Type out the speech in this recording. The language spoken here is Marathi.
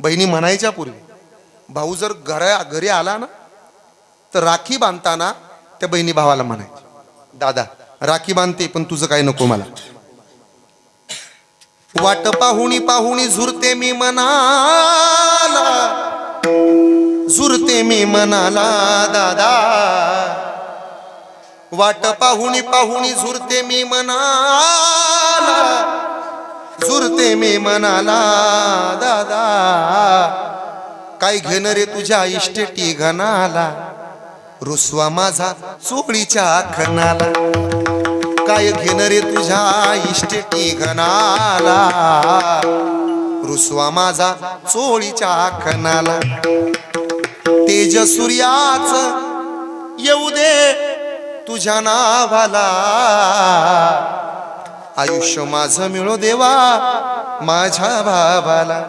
बहिणी म्हणायच्या पूर्वी भाऊ जर घरी आला ना तर राखी बांधताना त्या बहिणी भावाला म्हणायच्या, दादा राखी बांधते पण तुझं काय नको मला. वाट पाहुणी पाहुणी झुरते मी मनाला, झुरते मी मनाला दादा. वाट पाहुणी पाहुणी झुरते मी मनाला, झुरते मी मनाला दादा. काय घेणं रे तुझ्या इष्टेटी घनाला, रुसवा माझा चोळीच्या खणाला. काय घेणं रे तुझ्या इष्टेटी घनाला, रुसवा माझा चोळीच्या खणाला. तेज सूर्याच येऊ दे तुझ्या नावाला, आयुष्य माझं मिळो देवा माझ्या भावाला.